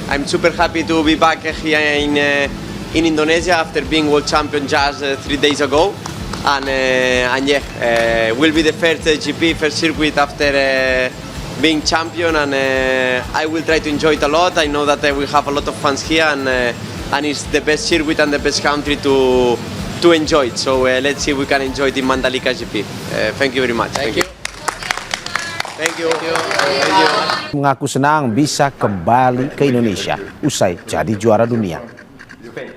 I'm super happy to be back here in Indonesia after being world champion just 3 days ago, and yeah, will be the first GP, first circuit after being champion, and I will try to enjoy it a lot. I know that we have a lot of fans here, and it's the best circuit and the best country to enjoy it. So let's see if we can enjoy it in Mandalika GP. Thank you very much. Thank you. Thank you. Mengaku senang bisa kembali ke Indonesia usai jadi juara dunia.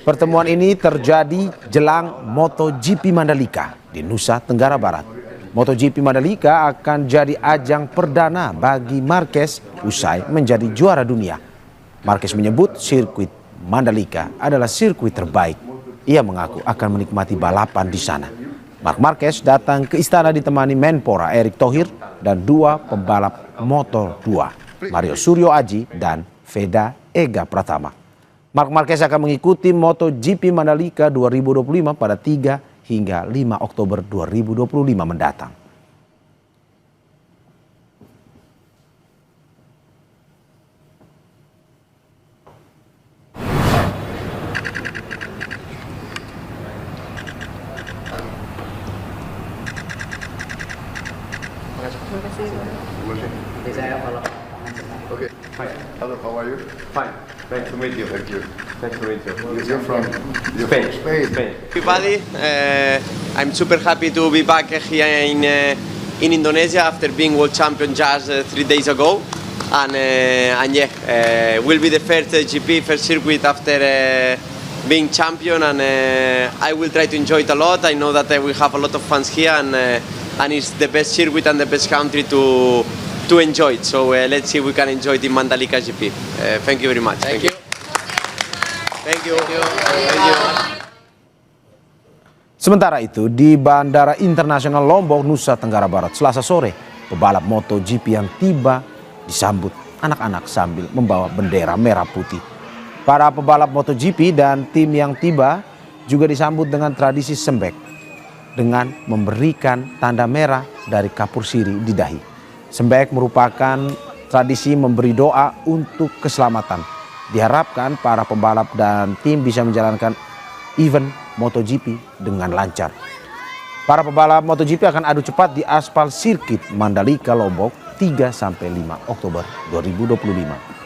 Pertemuan ini terjadi jelang MotoGP Mandalika di Nusa Tenggara Barat. MotoGP Mandalika akan jadi ajang perdana bagi Marquez usai menjadi juara dunia. Marquez menyebut sirkuit Mandalika adalah sirkuit terbaik. Ia mengaku akan menikmati balapan di sana. Marquez datang ke Istana ditemani Menpora Erick Thohir dan dua pembalap Moto2, Mario Suryo Aji dan Veda Ega Pratama. Marquez akan mengikuti MotoGP Mandalika 2025 pada 3 hingga 5 Oktober 2025 mendatang. Okay. Hi. Hello. How are you? Fine. Nice to meet you. Thank you. Nice to meet you. You're from Spain. Spain. Everybody, I'm super happy to be back here in Indonesia after being world champion just 3 days ago, and yeah, will be the first GP, first circuit after being champion, and I will try to enjoy it a lot. I know that we have a lot of fans here, and it's the best circuit and the best country to enjoy it. So let's see if we can enjoy it in Mandalika GP. Thank you very much. Thank you. Thank you. Sementara itu, di Bandara Internasional Lombok, Nusa Tenggara Barat, Selasa sore, pebalap MotoGP yang tiba disambut anak-anak sambil membawa bendera merah putih. Para pebalap MotoGP dan tim yang tiba juga disambut dengan tradisi sembek dengan memberikan tanda merah dari kapur siri di dahi. Sembek merupakan tradisi memberi doa untuk keselamatan. Diharapkan para pembalap dan tim bisa menjalankan event MotoGP dengan lancar. Para pebalap MotoGP akan adu cepat di aspal sirkuit Mandalika Lombok 3-5 Oktober 2025.